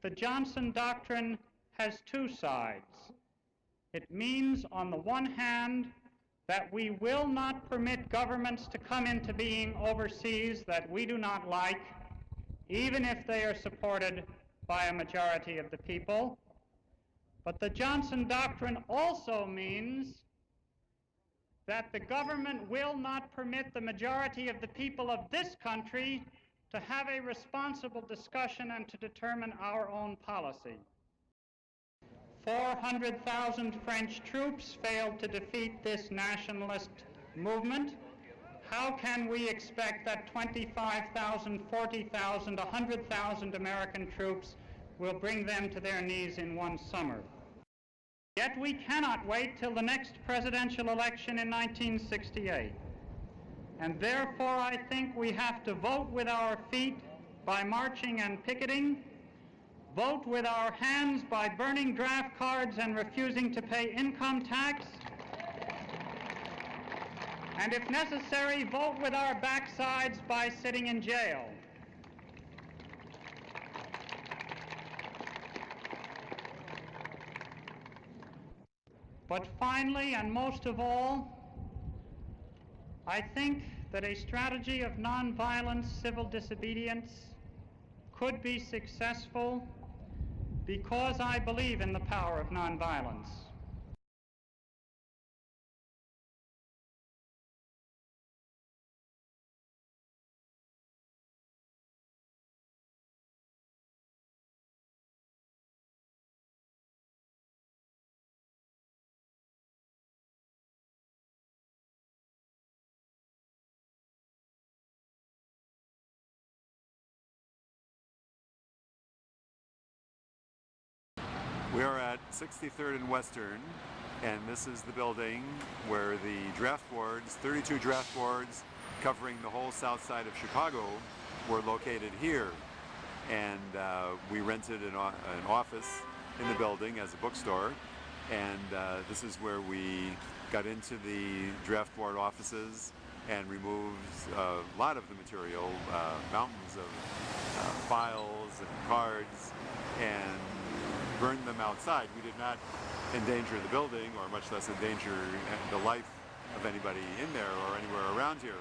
the Johnson Doctrine has two sides. It means, on the one hand, that we will not permit governments to come into being overseas that we do not like, even if they are supported by a majority of the people. But the Johnson Doctrine also means that the government will not permit the majority of the people of this country to have a responsible discussion and to determine our own policy. 400,000 French troops failed to defeat this nationalist movement. How can we expect that 25,000, 40,000, 100,000 American troops will bring them to their knees in one summer? Yet we cannot wait till the next presidential election in 1968. And therefore, I think we have to vote with our feet by marching and picketing, vote with our hands by burning draft cards and refusing to pay income tax, and if necessary, vote with our backsides by sitting in jail. But finally, and most of all, I think that a strategy of nonviolent civil disobedience could be successful because I believe in the power of nonviolence. We are at 63rd and Western, and this is the building where the draft boards, 32 draft boards covering the whole south side of Chicago, were located here. And we rented an office in the building as a bookstore, and this is where we got into the draft board offices and removed a lot of the material, mountains of files and cards, and burned them outside. We did not endanger the building, or much less endanger the life of anybody in there or anywhere around here.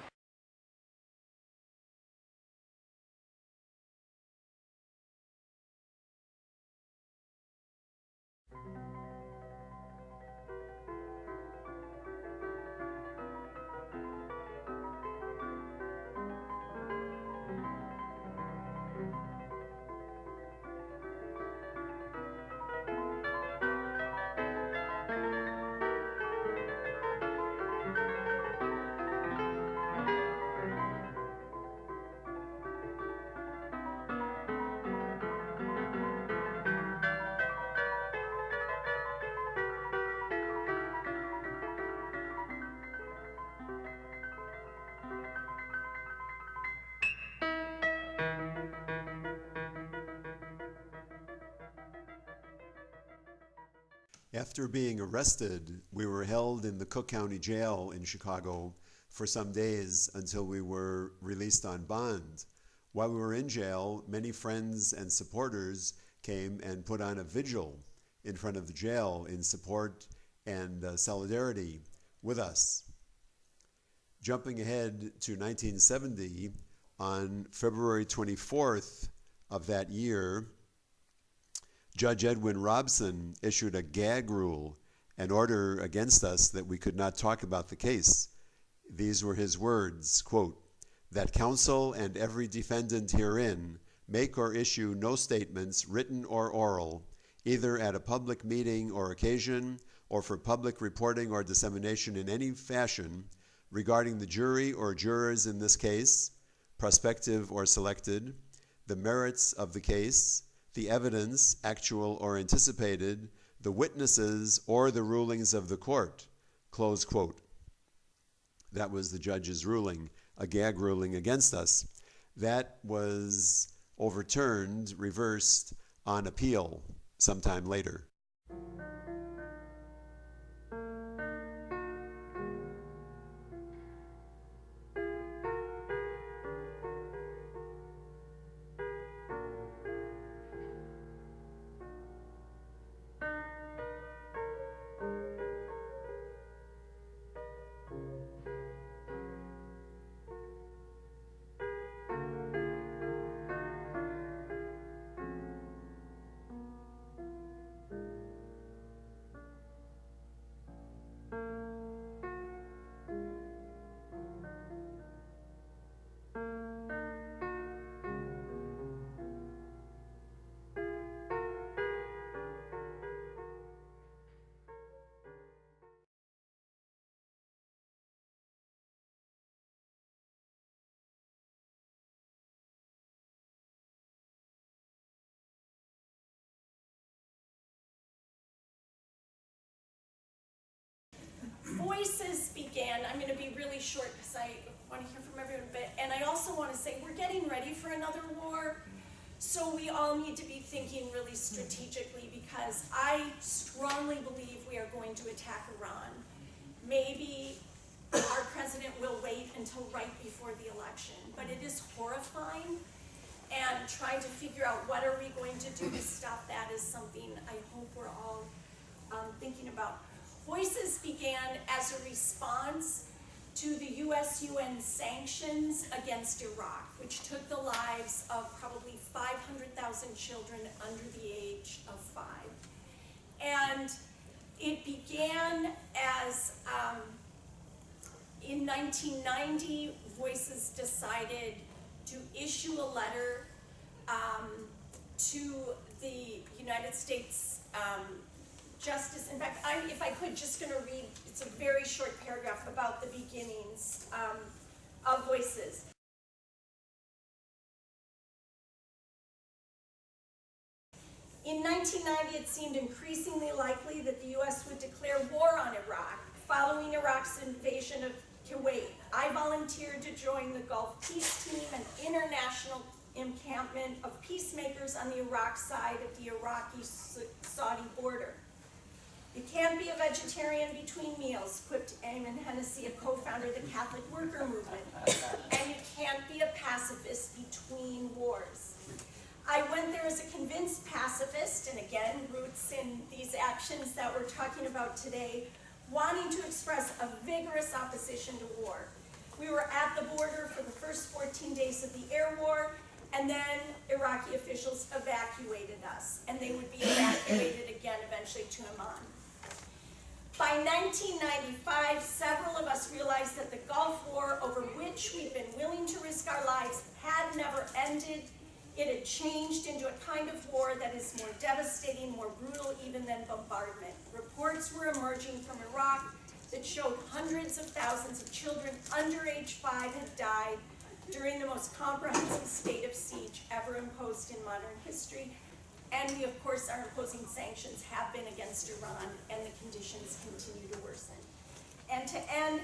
After being arrested, we were held in the Cook County Jail in Chicago for some days until we were released on bond. While we were in jail, many friends and supporters came and put on a vigil in front of the jail in support and solidarity with us. Jumping ahead to 1970, on February 24th of that year, Judge Edwin Robson issued a gag rule, an order against us that we could not talk about the case. These were his words, quote, "that counsel and every defendant herein make or issue no statements, written or oral, either at a public meeting or occasion, or for public reporting or dissemination in any fashion, regarding the jury or jurors in this case, prospective or selected, the merits of the case, the evidence, actual or anticipated, the witnesses, or the rulings of the court," close quote. That was the judge's ruling, a gag ruling against us. That was overturned, reversed on appeal sometime later. VOICES began, I'm going to be really short because I want to hear from everyone, and I also want to say we're getting ready for another war, so we all need to be thinking really strategically, because I strongly believe we are going to attack Iran. Maybe our president will wait until right before the election, but it is horrifying, and trying to figure out what are we going to do to stop that is something I hope we're all thinking about. VOICES began as a response to the US-UN sanctions against Iraq, which took the lives of probably 500,000 children under the age of 5. And it began as, in 1990, VOICES decided to issue a letter to the United States Justice. In fact, if I could, just going to read, it's a very short paragraph about the beginnings of VOICES. In 1990, it seemed increasingly likely that the U.S. would declare war on Iraq following Iraq's invasion of Kuwait. I volunteered to join the Gulf Peace Team, an international encampment of peacemakers on the Iraq side of the Iraqi-Saudi border. You can't be a vegetarian between meals, quipped Eamon Hennessy, a co-founder of the Catholic Worker Movement, and you can't be a pacifist between wars. I went there as a convinced pacifist, and again, roots in these actions that we're talking about today, wanting to express a vigorous opposition to war. We were at the border for the first 14 days of the air war, and then Iraqi officials evacuated us, and they would be evacuated again eventually to Amman. By 1995, several of us realized that the Gulf War, over which we'd been willing to risk our lives, had never ended. It had changed into a kind of war that is more devastating, more brutal even than bombardment. Reports were emerging from Iraq that showed hundreds of thousands of children under age 5 had died during the most comprehensive state of siege ever imposed in modern history. And we, of course, are imposing sanctions have been against Iran, and the conditions continue to worsen. And to end,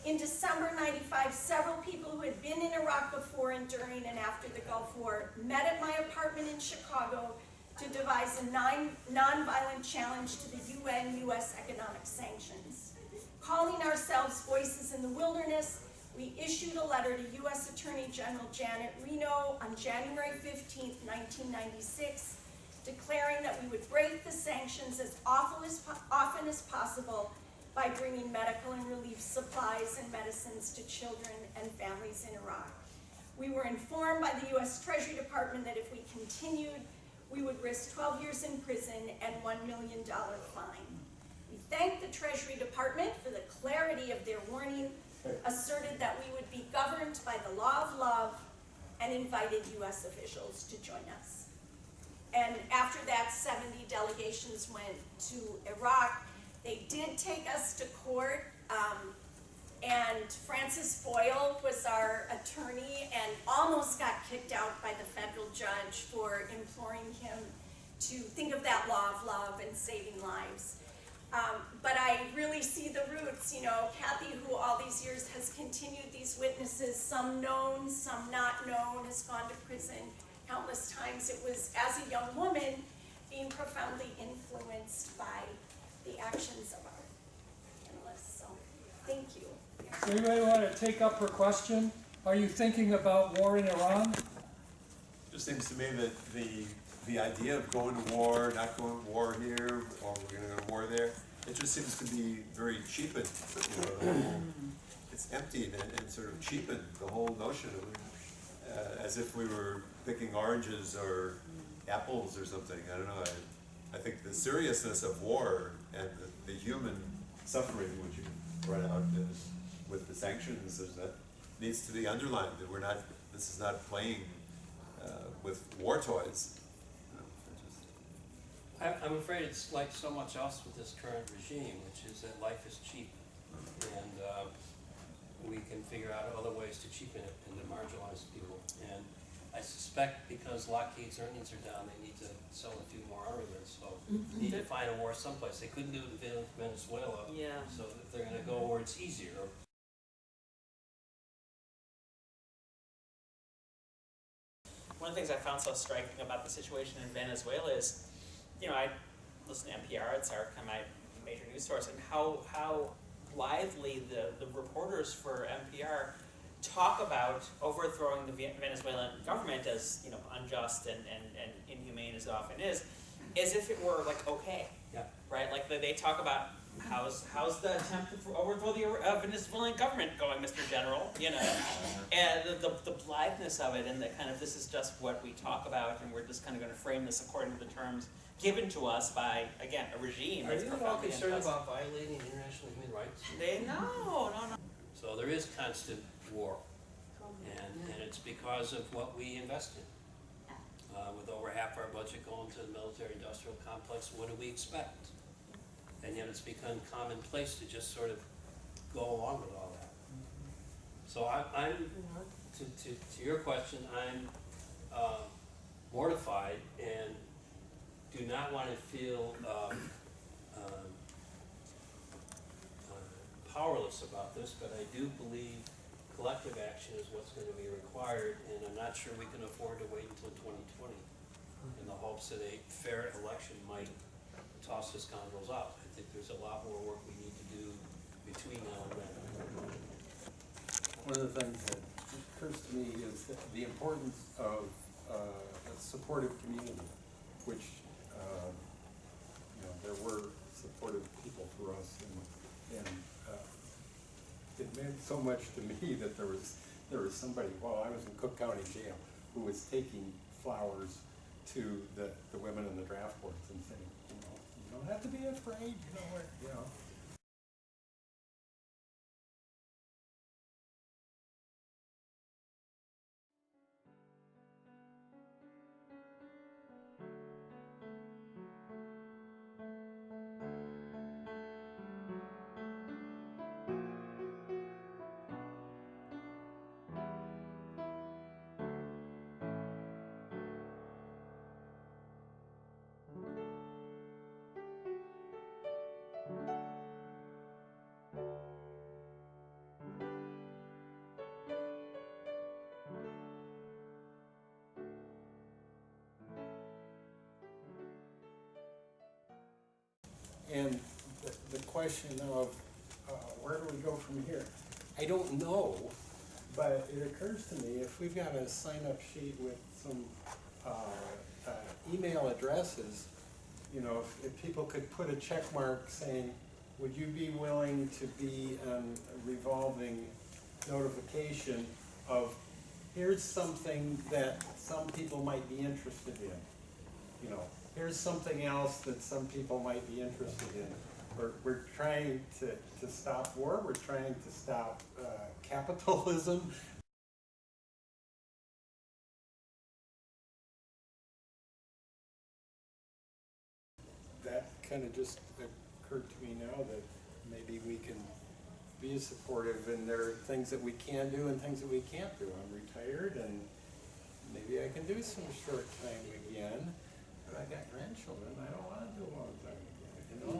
in December 95, several people who had been in Iraq before and during and after the Gulf War met at my apartment in Chicago to devise a nonviolent challenge to the UN-US economic sanctions. Calling ourselves Voices in the Wilderness, we issued a letter to U.S. Attorney General Janet Reno on January 15, 1996, declaring that we would break the sanctions as often as possible by bringing medical and relief supplies and medicines to children and families in Iraq. We were informed by the U.S. Treasury Department that if we continued, we would risk 12 years in prison and $1 million fine. We thanked the Treasury Department for the clarity of their warning, asserted that we would be governed by the law of love, and invited U.S. officials to join us. And after that, 70 delegations went to Iraq. They did take us to court, and Francis Doyle was our attorney and almost got kicked out by the federal judge for imploring him to think of that law of love and saving lives. But I really see the roots, you know, Kathy, who all these years has continued these witnesses, some known, some not known, has gone to prison countless times. It was, as a young woman, being profoundly influenced by the actions of our panelists. So, thank you. Does anybody want to take up her question? Are you thinking about war in Iran? It just seems to me that the idea of going to war, not going to war here, or we're going to go to war there, it just seems to be very cheapened. You know, the whole, it's emptied and sort of cheapened the whole notion of it, as if we were picking oranges or apples or something. I don't know. I think the seriousness of war and the human suffering, which you brought out with the sanctions, is that needs to be underlined. That we're not. This is not playing with war toys. I'm afraid it's like so much else with this current regime, which is that life is cheap, and we can figure out other ways to cheapen it and to marginalize people. And I suspect because Lockheed's earnings are down, they need to sell a few more armaments, so they need to find a war someplace. They couldn't do it in Venezuela, Yeah. so they're going to go where it's easier. One of the things I found so striking about the situation in Venezuela is, I listen to NPR, it's our kind of my major news source, and how lively the reporters for NPR talk about overthrowing the Venezuelan government as unjust and inhumane as it often is, as if it were like okay, Yeah. right? Like they talk about how's the attempt to overthrow the Venezuelan government going, Mr. General, and the blitheness of it, and the kind of this is just what we talk about, and we're just kind of going to frame this according to the terms given to us by, again, a regime. Are that's you at all profoundly concerned unjust. about violating international human rights? No. So there is constant war, and it's because of what we invest in. With over half our budget going to the military-industrial complex, what do we expect? And yet it's become commonplace to just sort of go along with all that. So I'm to your question, I'm mortified and do not want to feel powerless about this, but I do believe collective action is what's going to be required, and I'm not sure we can afford to wait until 2020 in the hopes that a fair election might toss the scoundrels out. I think there's a lot more work we need to do between now and then. One of the things that occurs to me is that the importance of a supportive community, which there were supportive people for us, and it meant so much to me that there was somebody while I was in Cook County Jail who was taking flowers to the women in the draft boards and saying, you don't have to be afraid, And the question of where do we go from here? I don't know, but it occurs to me if we've got a sign-up sheet with some email addresses, if people could put a check mark saying, would you be willing to be a revolving notification of here's something that some people might be interested in, here's something else that some people might be interested in. We're trying to stop war, we're trying to stop capitalism. That kind of just occurred to me now that maybe we can be supportive, and there are things that we can do and things that we can't do. I'm retired and maybe I can do some short time again. But I got grandchildren. I don't want to do a long time again,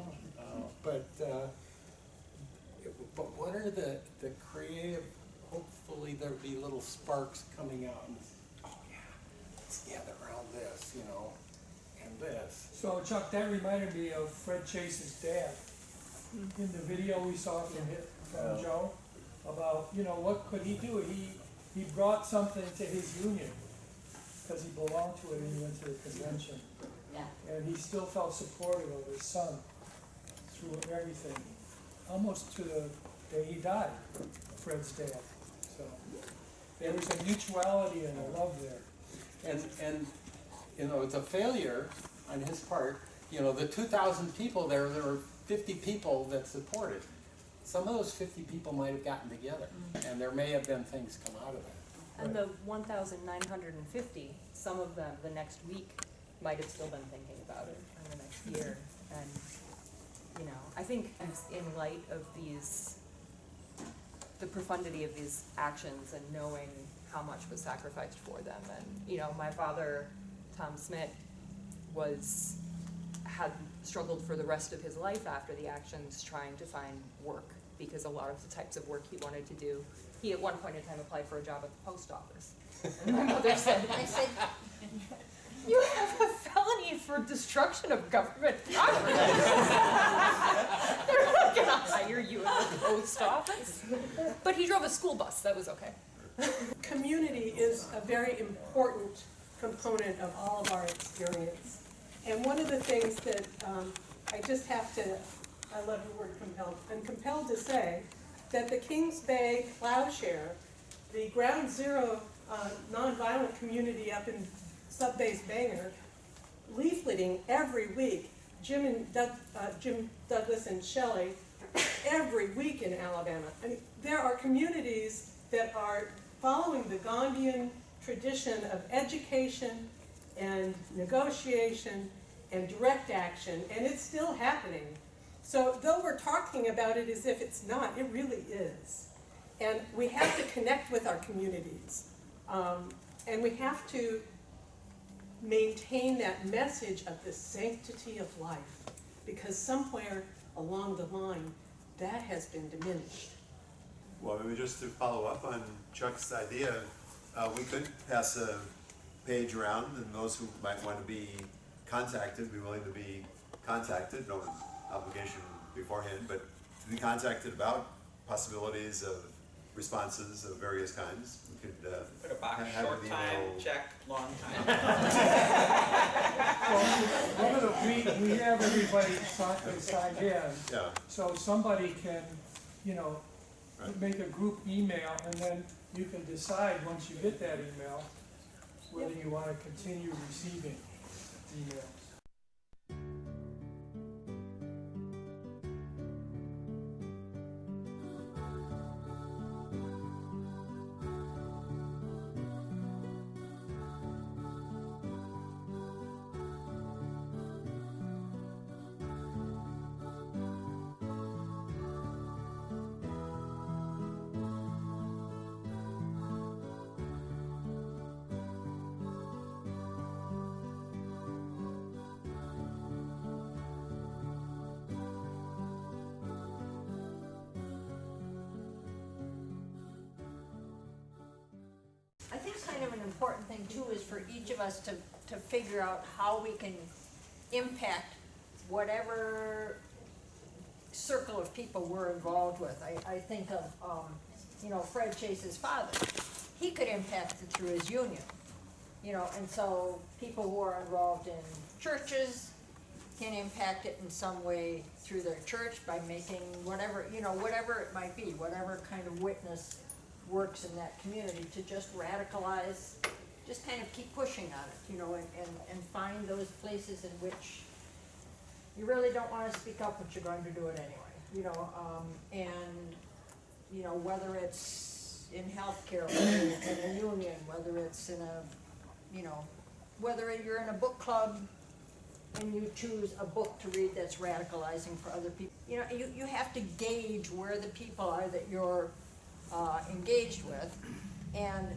But what are the creative? Hopefully there'll be little sparks coming out. And oh yeah, let's gather around this, and this. So Chuck, that reminded me of Fred Chase's dad. In the video we saw from Joe about, what could he do? He brought something to his union because he belonged to it and he went to the convention. Yeah. And he still felt supportive of his son through everything, almost to the day he died, Fred's dad. So there was a mutuality and a love there. And it's a failure on his part. The 2,000 people there were 50 people that supported. Some of those 50 people might have gotten together, and there may have been things come out of that. And the 1,950, some of them the next week might have still been thinking about it in the next year. And, I think in light of the profundity of these actions and knowing how much was sacrificed for them. And, you know, my father, Tom Smit, had struggled for the rest of his life after the actions trying to find work, because a lot of the types of work he wanted to do, he at one point in time applied for a job at the post office. And my mother said, "You have a felony for destruction of government property. They're not gonna hire you at the post office." But he drove a school bus, that was okay. Community is a very important component of all of our experience. And one of the things that I just have to, I love the word compelled, I'm compelled to say that the Kings Bay Plowshare, the ground zero nonviolent community up in Sub-Base Bangor, leafleting every week, Jim Douglas and Shelley, every week in Alabama. I mean, there are communities that are following the Gandhian tradition of education and negotiation and direct action, and it's still happening. So though we're talking about it as if it's not, it really is. And we have to connect with our communities. And we have to maintain that message of the sanctity of life, because somewhere along the line, that has been diminished. Well, maybe just to follow up on Chuck's idea, we could pass a page around, and those who might want to be contacted, be willing to be contacted, no obligation beforehand, but to be contacted about possibilities of responses of various kinds. We could Put a box, have short an time, email. check, long time. Well, we have everybody signed in, Yeah, so somebody can, you know, Right. make a group email, and then you can decide, once you get that email, whether you want to continue receiving emails. I think kind of an important thing too is for each of us to figure out how we can impact whatever circle of people we're involved with. I think of, you know, Fred Chase's father. He could impact it through his union, you know, and so people who are involved in churches can impact it in some way through their church by making whatever, you know, whatever it might be, whatever kind of witness works in that community, to just radicalize, just kind of keep pushing on it, you know, and find those places in which you really don't want to speak up, but you're going to do it anyway, you know, and, you know, whether it's in healthcare, whether it's in a union, whether it's in a, you know, whether you're in a book club and you choose a book to read that's radicalizing for other people. You know, you have to gauge where the people are that you're engaged with, and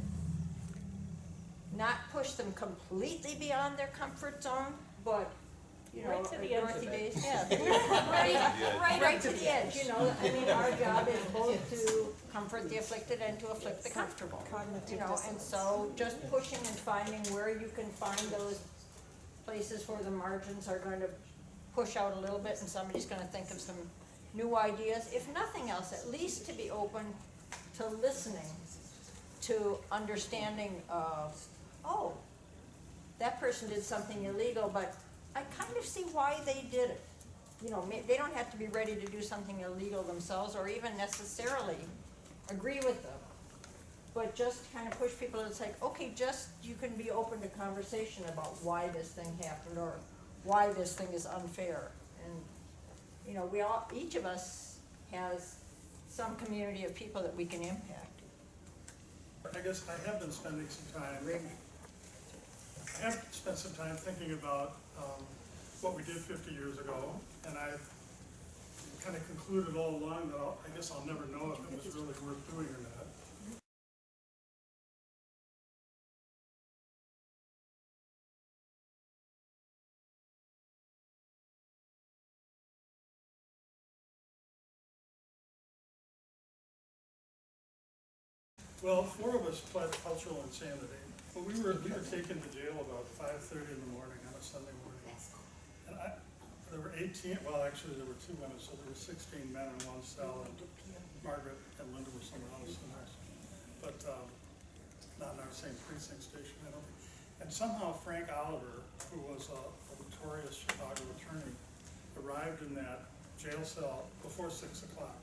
not push them completely beyond their comfort zone, but, you know, Right to the edge of Dorothy it. Days, yeah, right to the edge, you know, I mean, our job is both to comfort the afflicted and to afflict the comfortable. You know, and so just pushing and finding where you can find those places where the margins are going to push out a little bit and somebody's going to think of some new ideas, if nothing else, at least to be open to listening, to understanding of, oh, that person did something illegal, but I kind of see why they did it. You know, they don't have to be ready to do something illegal themselves or even necessarily agree with them, but just kind of push people to say, okay, just, you can be open to conversation about why this thing happened or why this thing is unfair. And, you know, each of us has some community of people that we can impact. I guess I have been spending some time, I have spent some time thinking about what we did 50 years ago, and I've kind of concluded all along that I guess I'll never know if it was really worth doing or not. Well, 4 of us pled cultural insanity, but we were taken to jail about 5:30 in the morning on a Sunday morning. And there were 18, well, actually there were 2 women, so there were 16 men in one cell, and Margaret and Linda were somewhere else in there. But not in our same precinct station, I don't think. And somehow Frank Oliver, who was a notorious Chicago attorney, arrived in that jail cell before 6 o'clock.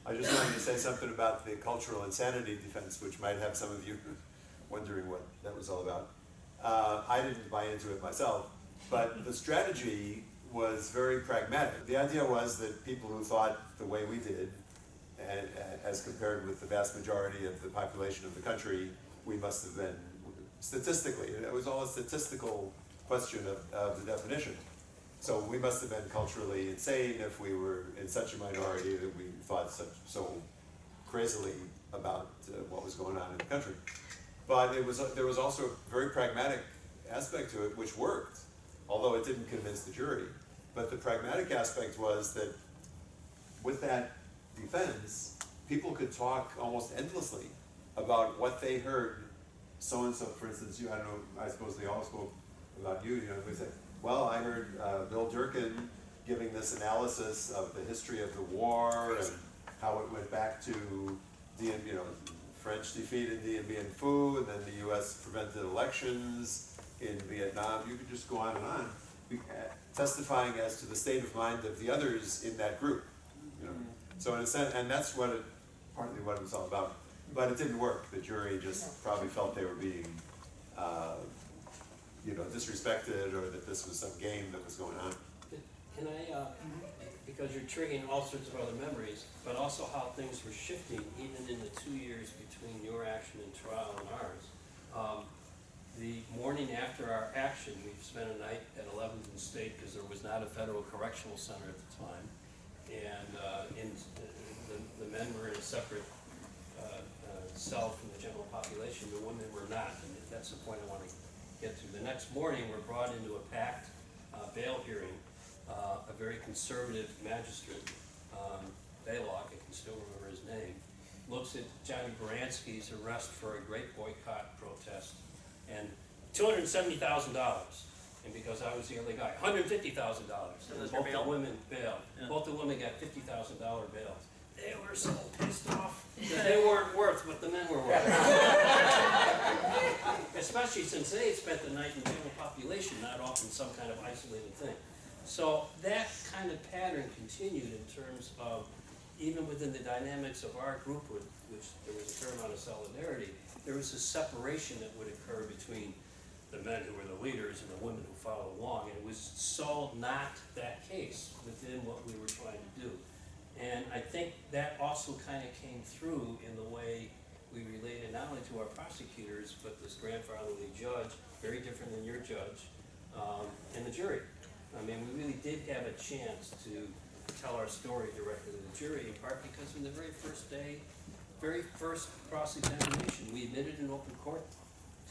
I just wanted to say something about the cultural insanity defense, which might have some of you wondering what that was all about. I didn't buy into it myself, but the strategy was very pragmatic. The idea was that people who thought the way we did, as compared with the vast majority of the population of the country, we must have been, statistically, it was all a statistical question of the definition. So we must have been culturally insane if we were in such a minority that we thought so crazily about what was going on in the country. But there was also a very pragmatic aspect to it, which worked, although it didn't convince the jury. But the pragmatic aspect was that with that defense, people could talk almost endlessly about what they heard. So-and-so, for instance, I don't know, I suppose they all spoke about you, they say, well, I heard Bill Durkin giving this analysis of the history of the war and how it went back to French defeat in Dien Bien Phu, and then the U.S. prevented elections in Vietnam. You could just go on and on, testifying as to the state of mind of the others in that group. So in a sense, and that's partly what it was all about. But it didn't work. The jury just probably felt they were being disrespected, or that this was some game that was going on. Can I, because you're triggering all sorts of other memories, but also how things were shifting even in the 2 years between your action and trial and ours. The morning after our action, we spent a night at 11th and State because there was not a federal correctional center at the time, and the men were in a separate cell from the general population. The women were not, and that's the point I want to get to. The next morning, we're brought into a packed bail hearing. A very conservative magistrate, Baylock, I can still remember his name, looks at Johnny Baranski's arrest for a great boycott protest, and $270,000. And because I was the only guy, $150,000. And both the women bailed. Yeah. Both the women got $50,000 bails. They were so pissed off that they weren't worth what the men were worth. Especially since they had spent the night in the general population, not often some kind of isolated thing. So that kind of pattern continued in terms of, even within the dynamics of our group, which there was a fair amount of solidarity, there was a separation that would occur between the men who were the leaders and the women who followed along. And it was so not that case within what we were trying to do. And I think that also kind of came through in the way we related not only to our prosecutors, but this grandfatherly judge, very different than your judge, and the jury. I mean, we really did have a chance to tell our story directly to the jury, in part because from the very first day, very first cross-examination, we admitted in open court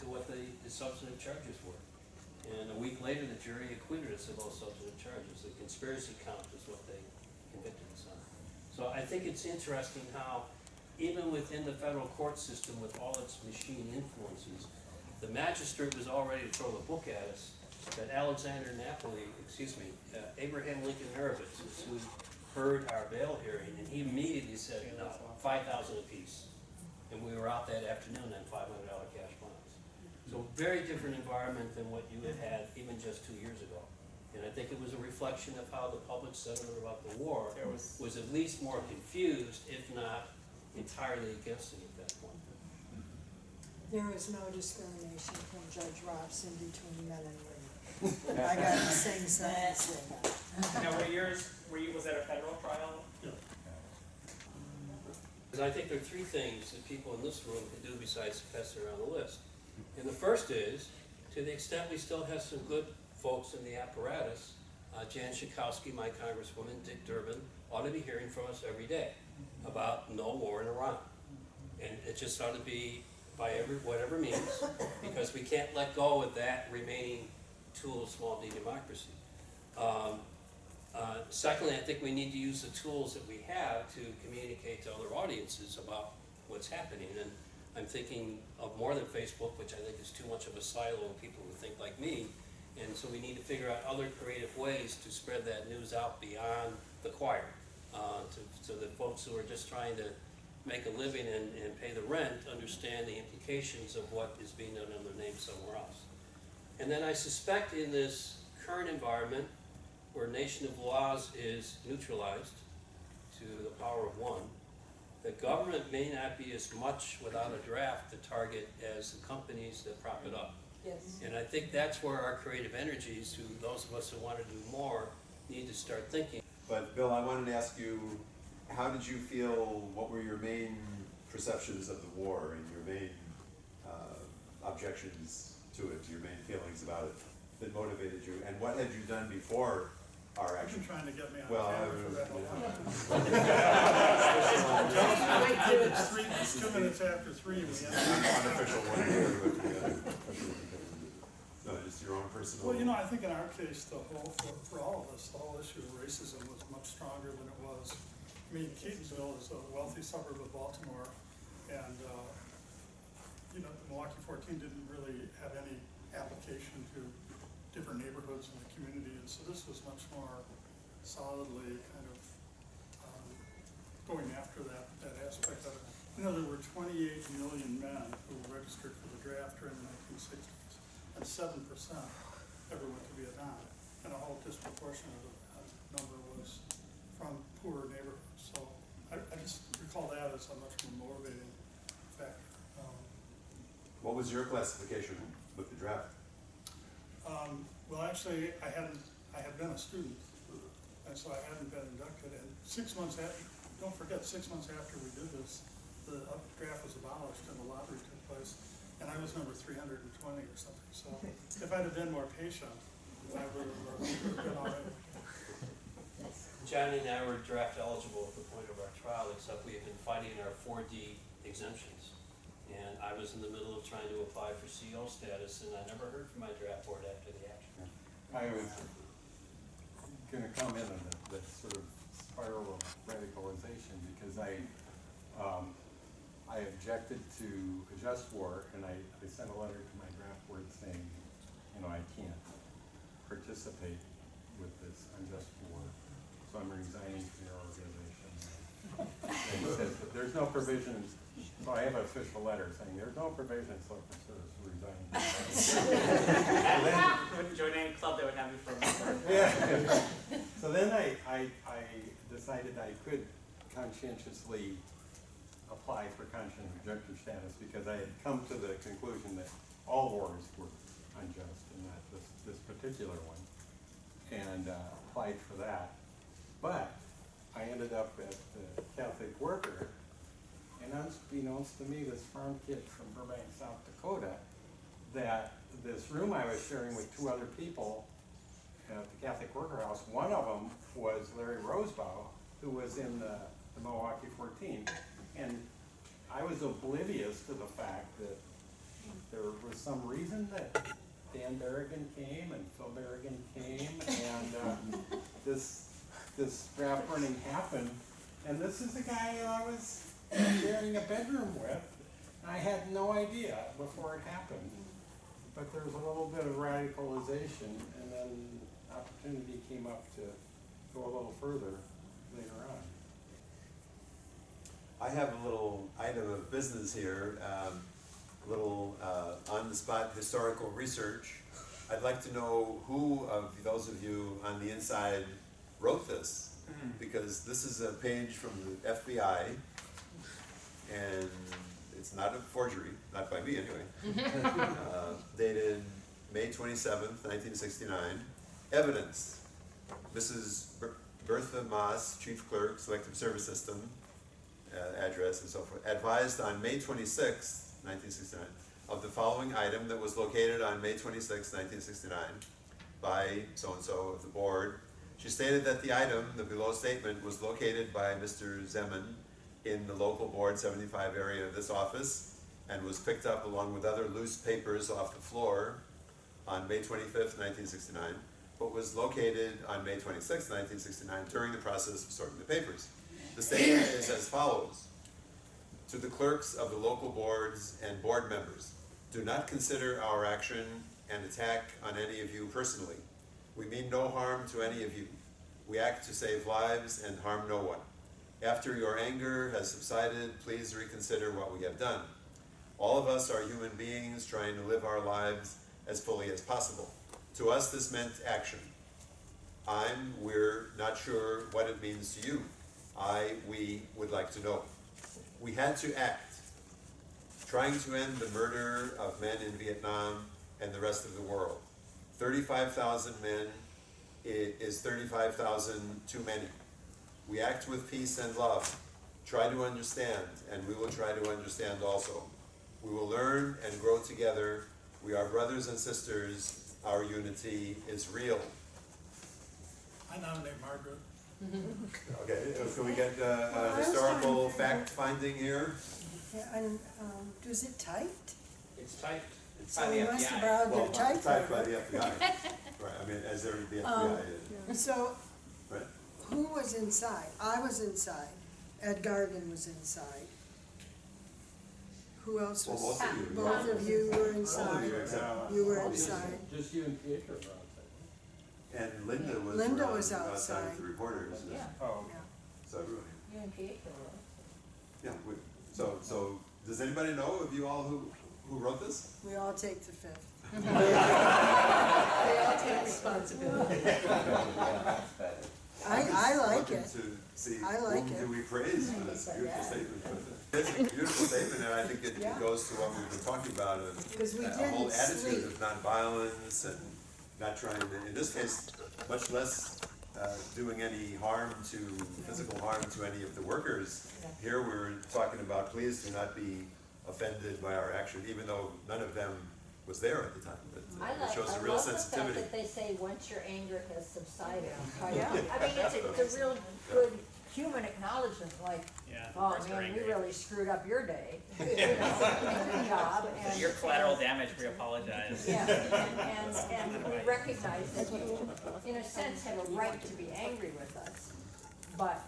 to what the substantive charges were. And a week later, the jury acquitted us of those substantive charges. The conspiracy count is what they convicted us on. So I think it's interesting how, even within the federal court system, with all its machine influences, the magistrate was all ready to throw the book at us. That Abraham Lincoln Horowitz, who heard our bail hearing, and he immediately said, no, $5,000 apiece. And we were out that afternoon on $500 cash bonds. So very different environment than what you had even just 2 years ago. And I think it was a reflection of how the public sentiment about the war was at least more confused, if not entirely against it at that point. There was no discrimination from Judge Robson between men and women. I got the same sentence. Now, was that a federal trial? Yeah. Because I think there are three things that people in this room can do besides pass around the list. And the first is, to the extent we still have some good folks in the apparatus, Jan Schakowsky, my congresswoman, Dick Durbin, ought to be hearing from us every day about no war in Iran. And it just ought to be by whatever means, because we can't let go of that remaining tool of small d democracy. Secondly, I think we need to use the tools that we have to communicate to other audiences about what's happening. And I'm thinking of more than Facebook, which I think is too much of a silo of people who think like me. And so we need to figure out other creative ways to spread that news out beyond the choir, so that folks who are just trying to make a living and pay the rent understand the implications of what is being done under their name somewhere else. And then I suspect in this current environment, where nation of laws is neutralized to the power of one, the government may not be as much without a draft to target as the companies that prop it up. Yes. And I think that's where our creative energies, who those of us who want to do more, need to start thinking. But Bill, I wanted to ask you, how did you feel, what were your main perceptions of the war and your main objections to it, your main feelings about it that motivated you? And what had you done before our You've action? been trying to get me on Well, camera for that whole yeah. time. It's 2 minutes after 3, we end Unofficial one here, but no, just your own personal. Well, you know, I think in our case, for all of us, the whole issue of racism was much stronger than it was. I mean, Catonsville is a wealthy suburb of Baltimore, and, you know, Milwaukee 14 didn't really have any application to different neighborhoods in the community, and so this was much more solidly kind of going after that aspect of it. You know, there were 28 million men who registered for the draft during the 1960s, and 7% ever went to Vietnam, and a whole disproportionate number was from poorer neighborhoods. So I just recall that as a much more motivating factor. What was your classification with the draft? Well, actually, I had been a student, and so I hadn't been inducted. And 6 months after, don't forget, 6 months after we did this, the draft was abolished and the lottery took place, and I was number 320 or something. So if I'd have been more patient, I would have been all right. Johnny and I were draft eligible at the point of our trial, except we had been fighting our 4D exemptions. And I was in the middle of trying to apply for CO status, and I never heard from my draft board after the action. I was gonna comment on that sort of spiral of radicalization, because I objected to a just war, and I sent a letter to my draft board saying, you know, I can't participate with this unjust war, so I'm resigning from your organization. And he says, there's no provisions. So I have an official letter saying there's no provision in Selective Service for resigning. Wouldn't join any club that would have me for a member. Yeah. So then I decided I could conscientiously apply for conscientious objector status, because I had come to the conclusion that all wars were unjust, and not this particular one, and applied for that. But I ended up at the Catholic Worker, and unbeknownst to me, this farm kid from Burbank, South Dakota, that this room I was sharing with 2 other people at the Catholic Worker House, one of them was Larry Rosebow, who was in the Milwaukee 14. And I was oblivious to the fact that there was some reason that Dan Berrigan came and Phil Berrigan came, and this draft burning happened. And this is the guy I was sharing a bedroom with. I had no idea before it happened. But there was a little bit of radicalization, and then opportunity came up to go a little further later on. I have a little item of business here, a little on-the-spot historical research. I'd like to know who of those of you on the inside wrote this, because this is a page from the FBI, and it's not a forgery, not by me anyway. Dated May 27th, 1969. Evidence. Mrs. Bertha Moss, Chief Clerk, Selective Service System, address and so forth, advised on May 26th, 1969, of the following item that was located on May 26th, 1969, by so-and-so of the board. She stated that the item, the below statement, was located by Mr. Zeman in the local Board 75 area of this office, and was picked up along with other loose papers off the floor on May 25th, 1969. but was located on May 26, 1969, during the process of sorting the papers. The statement is as follows. To the clerks of the local boards and board members, do not consider our action an attack on any of you personally. We mean no harm to any of you. We act to save lives and harm no one. After your anger has subsided, please reconsider what we have done. All of us are human beings trying to live our lives as fully as possible. To us, this meant action. We're not sure what it means to you. We would like to know. We had to act, trying to end the murder of men in Vietnam and the rest of the world. 35,000 men is 35,000 too many. We act with peace and love. Try to understand, and we will try to understand also. We will learn and grow together. We are brothers and sisters. Our unity is real. I nominate Margaret. Okay, can we get a historical fact finding here? Yeah, and, was it typed? It's typed. It's So by the we must have FBI. borrowed Well, their typewriter. typed by the FBI. Right, I mean, as the FBI is, So, right? who was inside? I was inside. Ed Gargan was inside. Who else Well, was? most of you. Both of you were All of inside. you except. You were inside. Just you and Pietro were outside. And Linda was Linda around was outside outside. with the reporters. Yeah. Oh, Yeah. So everybody, You and Kate, yeah, so does anybody know of you all who wrote this? We all take the fifth. They all take responsibility. I like Looking it. to see I like whom it. do we praise for this beautiful statement. It's a beautiful statement, and I think it Yeah. goes to what we've been talking about, Because we a whole didn't attitude sleep. of nonviolence and not trying to, in this case, much less doing any harm to, physical harm to any of the workers. Here we're talking about, please do not be offended by our action, even though none of them was there at the time. But it shows a real sensitivity. I love the fact that they say, once your anger has subsided. I mean, it's a real good human acknowledgement, like, Yeah, of oh course you're man, we angry. really screwed up your day, you know, in your job, and. Your collateral damage, we apologize. Yeah, and we recognize that you, in a sense, have a right to be angry with us. But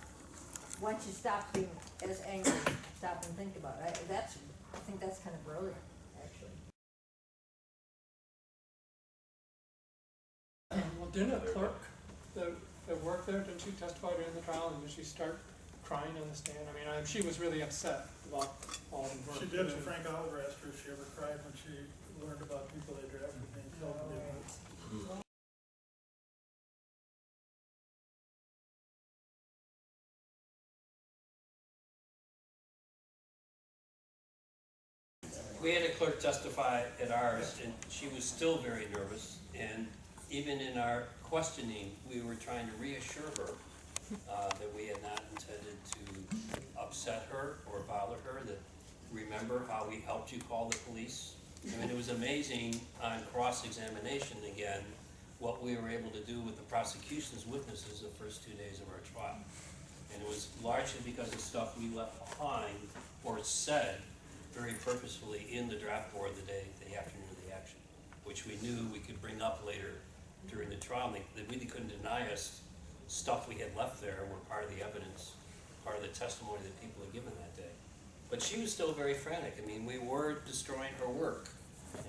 once you stop being as angry, stop and think about it. I think that's kind of brilliant, actually. Well, didn't a clerk that worked there, didn't she testify during the trial, and did she start crying on the stand? I mean, she was really upset about all the work. She did, and Frank Oliver asked her if she ever cried when she learned about people they drafted being killed in the events. We had a clerk testify at ours, and she was still very nervous, and even in our questioning, we were trying to reassure her that we had not intended to upset her or bother her, that remember how we helped you call the police? I mean, it was amazing on cross-examination again, what we were able to do with the prosecution's witnesses the first 2 days of our trial. And it was largely because of stuff we left behind or said very purposefully in the draft board the afternoon of the action, which we knew we could bring up later during the trial. They really couldn't deny us stuff we had left there were part of the evidence, part of the testimony that people had given that day. But she was still very frantic. I mean, we were destroying her work,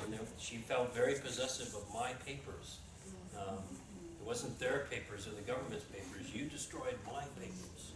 and she felt very possessive of my papers. It wasn't their papers or the government's papers. You destroyed my papers.